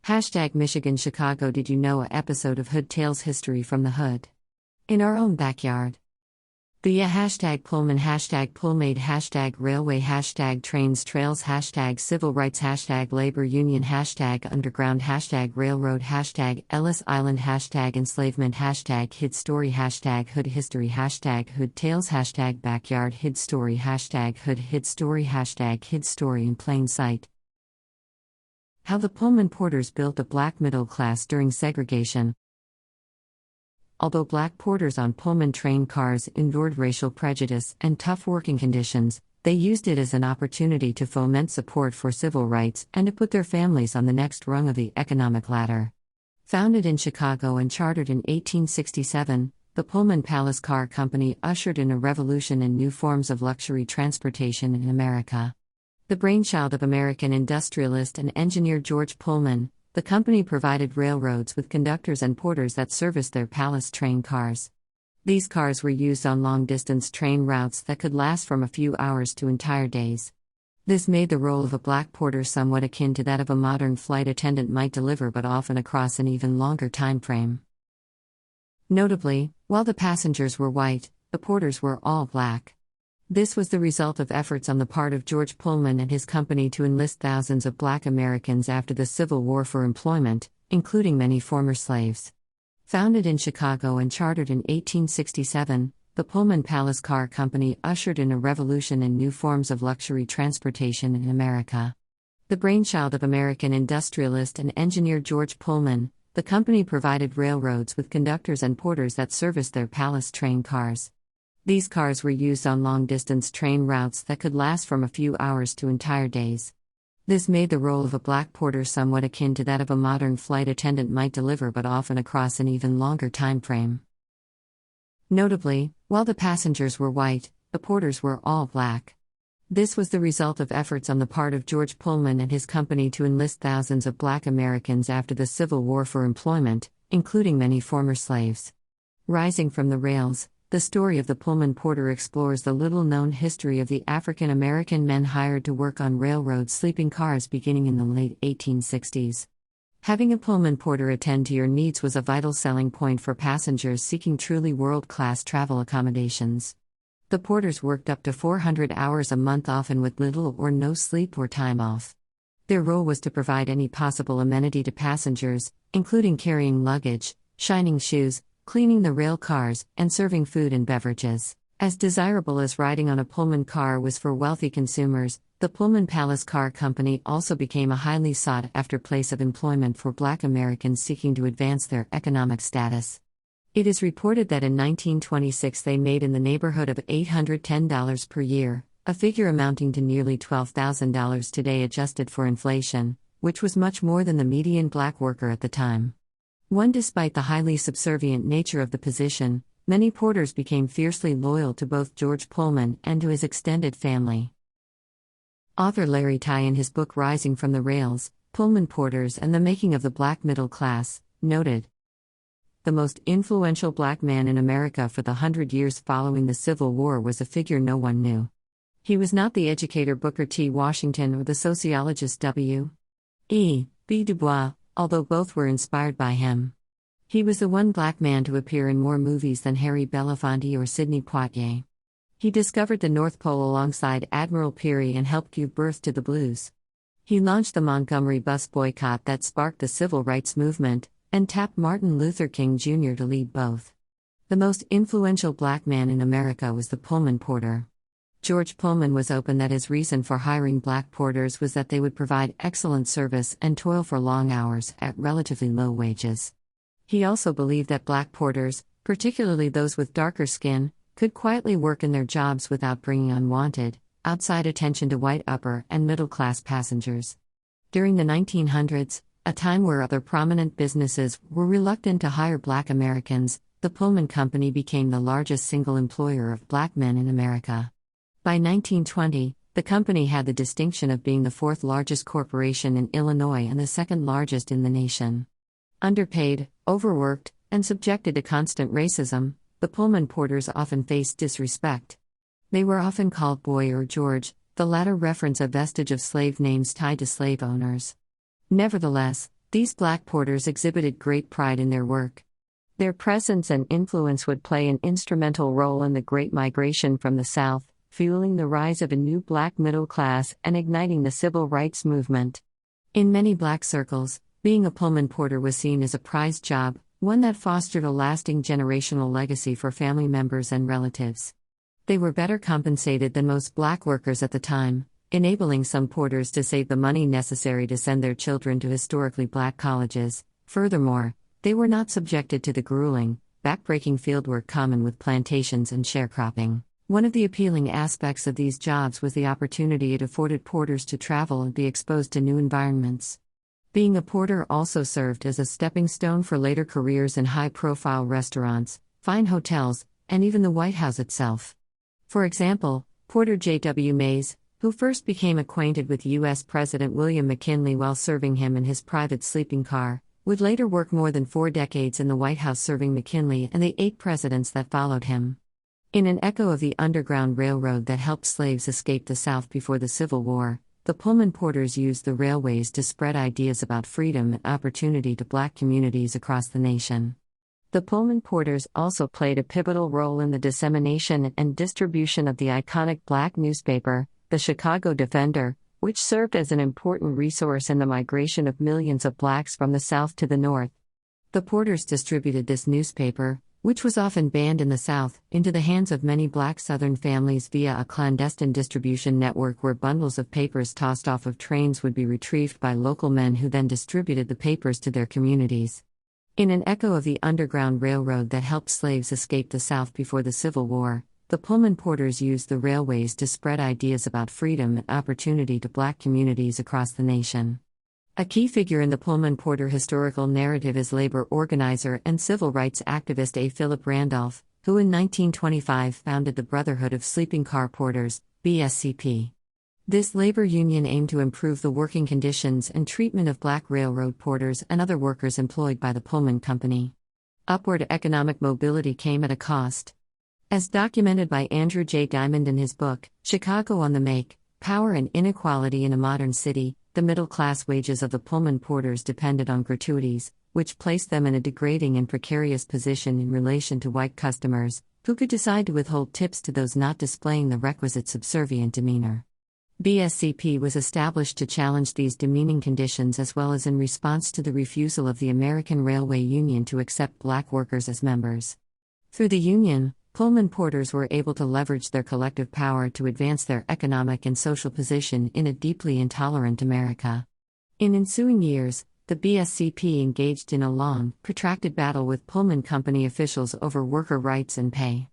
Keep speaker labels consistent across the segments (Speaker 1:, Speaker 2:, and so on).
Speaker 1: Hashtag Michigan Chicago. Did you know a episode of Hood Tales history from the hood? In our own backyard. The hashtag Pullman, hashtag Pullmade, hashtag railway, hashtag trains, trails, hashtag civil rights, hashtag labor union, hashtag underground, hashtag railroad, hashtag Ellis Island, hashtag enslavement, hashtag hid story, hashtag hood history, hashtag hood tales, hashtag backyard hid story, hashtag hood hid story, hashtag hid story in plain sight. How the Pullman porters built a black middle class during segregation. Although black porters on Pullman train cars endured racial prejudice and tough working conditions, they used it as an opportunity to foment support for civil rights and to put their families on the next rung of the economic ladder. Founded in Chicago and chartered in 1867, the Pullman Palace Car Company ushered in a revolution in new forms of luxury transportation in America. The brainchild of American industrialist and engineer George Pullman, the company provided railroads with conductors and porters that serviced their palace train cars. These cars were used on long-distance train routes that could last from a few hours to entire days. This made the role of a black porter somewhat akin to that of a modern flight attendant might deliver, but often across an even longer time frame. Notably, while the passengers were white, the porters were all black. This was the result of efforts on the part of George Pullman and his company to enlist thousands of black Americans after the Civil War for employment, including many former slaves. Founded in Chicago and chartered in 1867, the Pullman Palace Car Company ushered in a revolution in new forms of luxury transportation in America. The brainchild of American industrialist and engineer George Pullman, the company provided railroads with conductors and porters that serviced their palace train cars. These cars were used on long-distance train routes that could last from a few hours to entire days. This made the role of a black porter somewhat akin to that of a modern flight attendant might deliver, but often across an even longer time frame. Notably, while the passengers were white, the porters were all black. This was the result of efforts on the part of George Pullman and his company to enlist thousands of black Americans after the Civil War for employment, including many former slaves. Rising from the rails, the story of the Pullman porter explores the little-known history of the African American men hired to work on railroad sleeping cars beginning in the late 1860s. Having a Pullman porter attend to your needs was a vital selling point for passengers seeking truly world-class travel accommodations. The porters worked up to 400 hours a month, often with little or no sleep or time off. Their role was to provide any possible amenity to passengers, including carrying luggage, shining shoes, cleaning the rail cars, and serving food and beverages. As desirable as riding on a Pullman car was for wealthy consumers, the Pullman Palace Car Company also became a highly sought-after place of employment for black Americans seeking to advance their economic status. It is reported that in 1926 they made in the neighborhood of $810 per year, a figure amounting to nearly $12,000 today adjusted for inflation, which was much more than the median black worker at the time. Despite the highly subservient nature of the position, many porters became fiercely loyal to both George Pullman and to his extended family. Author Larry Tye, in his book Rising from the Rails, Pullman Porters and the Making of the Black Middle Class, noted, "The most influential black man in America for the 100 years following the Civil War was a figure no one knew. He was not the educator Booker T. Washington or the sociologist W. E. B. Du Bois, although both were inspired by him. He was the one black man to appear in more movies than Harry Belafonte or Sidney Poitier. He discovered the North Pole alongside Admiral Peary and helped give birth to the blues. He launched the Montgomery bus boycott that sparked the civil rights movement, and tapped Martin Luther King Jr. to lead both. The most influential black man in America was the Pullman porter." George Pullman was open that his reason for hiring black porters was that they would provide excellent service and toil for long hours at relatively low wages. He also believed that black porters, particularly those with darker skin, could quietly work in their jobs without bringing unwanted, outside attention to white upper and middle-class passengers. During the 1900s, a time where other prominent businesses were reluctant to hire black Americans, the Pullman Company became the largest single employer of black men in America. By 1920, the company had the distinction of being the fourth largest corporation in Illinois and the second largest in the nation. Underpaid, overworked, and subjected to constant racism, the Pullman porters often faced disrespect. They were often called Boy or George, the latter reference a vestige of slave names tied to slave owners. Nevertheless, These black porters exhibited great pride in their work. Their presence and influence would play an instrumental role in the Great Migration from the South, fueling the rise of a new black middle class and igniting the civil rights movement. In many black circles, being a Pullman porter was seen as a prized job, one that fostered a lasting generational legacy for family members and relatives. They were better compensated than most black workers at the time, enabling some porters to save the money necessary to send their children to historically black colleges. Furthermore, they were not subjected to the grueling, backbreaking fieldwork common with plantations and sharecropping. One of the appealing aspects of these jobs was the opportunity it afforded porters to travel and be exposed to new environments. Being a porter also served as a stepping stone for later careers in high-profile restaurants, fine hotels, and even the White House itself. For example, Porter J.W. Mays, who first became acquainted with U.S. President William McKinley while serving him in his private sleeping car, would later work more than 4 decades in the White House serving McKinley and the 8 presidents that followed him. In an echo of the Underground Railroad that helped slaves escape the South before the Civil War, the Pullman porters used the railways to spread ideas about freedom and opportunity to black communities across the nation. The Pullman porters also played a pivotal role in the dissemination and distribution of the iconic black newspaper, the Chicago Defender, which served as an important resource in the migration of millions of blacks from the South to the North. The porters distributed this newspaper, which was often banned in the South, into the hands of many black Southern families via a clandestine distribution network where bundles of papers tossed off of trains would be retrieved by local men who then distributed the papers to their communities. In an echo of the Underground Railroad that helped slaves escape the South before the Civil War, the Pullman porters used the railways to spread ideas about freedom and opportunity to black communities across the nation. A key figure in the Pullman porter historical narrative is labor organizer and civil rights activist A. Philip Randolph, who in 1925 founded the Brotherhood of Sleeping Car Porters, BSCP. This labor union aimed to improve the working conditions and treatment of black railroad porters and other workers employed by the Pullman Company. Upward economic mobility came at a cost. As documented by Andrew J. Diamond in his book, Chicago on the Make, Power and Inequality in a Modern City, the middle-class wages of the Pullman porters depended on gratuities, which placed them in a degrading and precarious position in relation to white customers, who could decide to withhold tips to those not displaying the requisite subservient demeanor. BSCP was established to challenge these demeaning conditions as well as in response to the refusal of the American Railway Union to accept black workers as members. Through the union, Pullman porters were able to leverage their collective power to advance their economic and social position in a deeply intolerant America. In ensuing years, the BSCP engaged in a long, protracted battle with Pullman Company officials over worker rights and pay.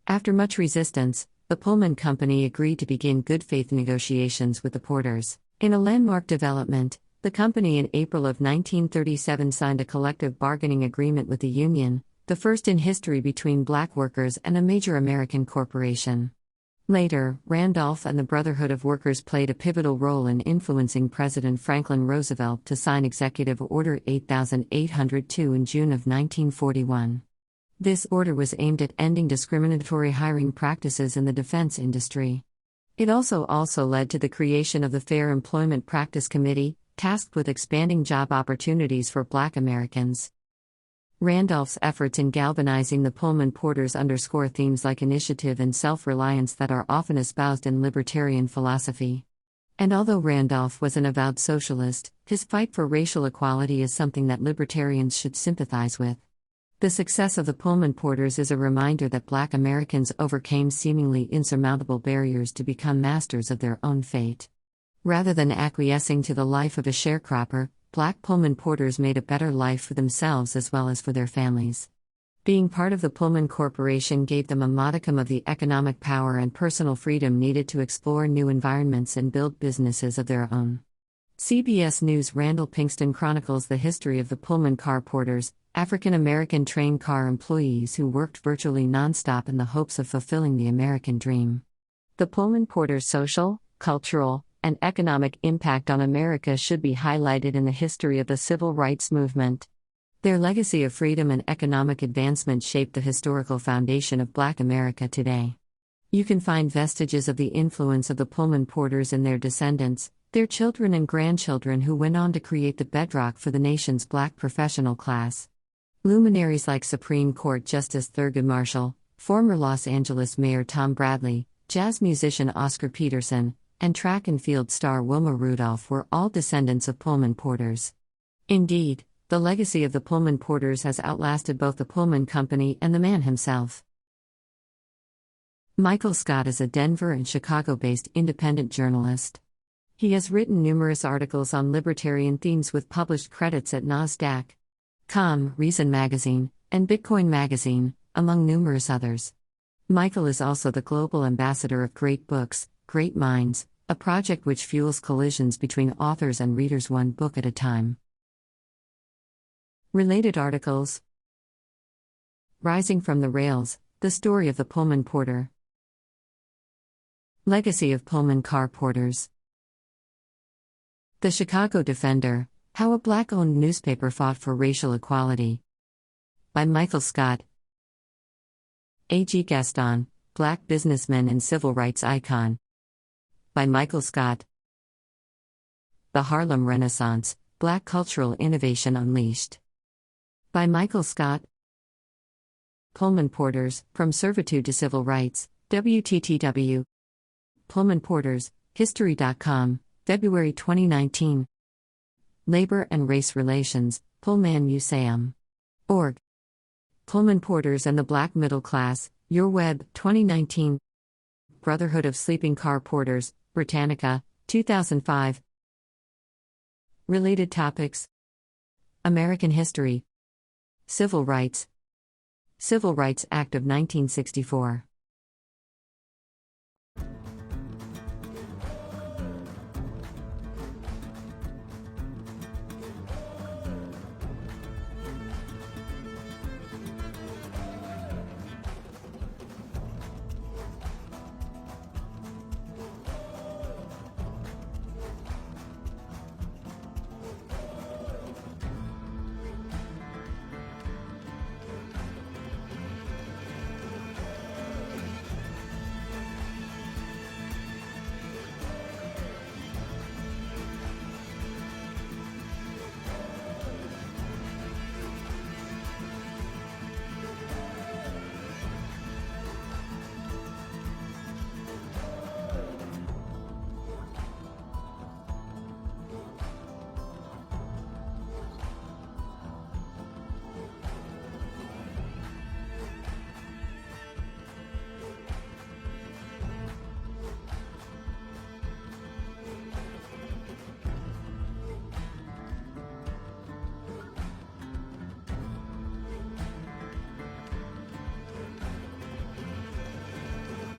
Speaker 1: After much resistance, the Pullman Company agreed to begin good faith negotiations with the porters. In a landmark development, the company in April of 1937 signed a collective bargaining agreement with the union, the first in history between black workers and a major American corporation. Later, Randolph and the Brotherhood of Workers played a pivotal role in influencing President Franklin Roosevelt to sign Executive Order 8802 in June of 1941. This order was aimed at ending discriminatory hiring practices in the defense industry. It also led to the creation of the Fair Employment Practice Committee, tasked with expanding job opportunities for black Americans. Randolph's efforts in galvanizing the Pullman porters underscore themes like initiative and self-reliance that are often espoused in libertarian philosophy. And although Randolph was an avowed socialist, his fight for racial equality is something that libertarians should sympathize with. The success of the Pullman porters is a reminder that black Americans overcame seemingly insurmountable barriers to become masters of their own fate. Rather than acquiescing to the life of a sharecropper, black Pullman porters made a better life for themselves as well as for their families. Being part of the Pullman Corporation gave them a modicum of the economic power and personal freedom needed to explore new environments and build businesses of their own. CBS News' Randall Pinkston chronicles the history of the Pullman car porters, African American train car employees who worked virtually nonstop in the hopes of fulfilling the American dream. The Pullman porters' social, cultural, and economic impact on America should be highlighted in the history of the civil rights movement. Their legacy of freedom and economic advancement shaped the historical foundation of Black America today. You can find vestiges of the influence of the Pullman porters in their descendants, Their children and grandchildren who went on to create the bedrock for the nation's black professional class. Luminaries like Supreme Court Justice Thurgood Marshall, former Los Angeles Mayor Tom Bradley, jazz musician Oscar Peterson, and track and field star Wilma Rudolph were all descendants of Pullman porters. Indeed, the legacy of the Pullman porters has outlasted both the Pullman Company and the man himself. Michael Scott is a Denver and Chicago-based independent journalist. He has written numerous articles on libertarian themes with published credits at NASDAQ.com, Reason Magazine, and Bitcoin Magazine, among numerous others. Michael is also the global ambassador of Great Books, Great Minds, a project which fuels collisions between authors and readers one book at a time. Related articles: Rising from the Rails, The Story of the Pullman Porter. Legacy of Pullman Car Porters. The Chicago Defender, How a Black-Owned Newspaper Fought for Racial Equality. By Michael Scott. A.G. Gaston, Black Businessman and Civil Rights Icon. By Michael Scott. The Harlem Renaissance, Black Cultural Innovation Unleashed. By Michael Scott. Pullman Porters, From Servitude to Civil Rights, WTTW. Pullman Porters, History.com, February 2019. Labor and Race Relations, Pullman Museum. Org. Pullman Porters and the Black Middle Class, Your Web, 2019. Brotherhood of Sleeping Car Porters, Britannica, 2005. Related topics: American history. Civil rights. Civil Rights Act of 1964.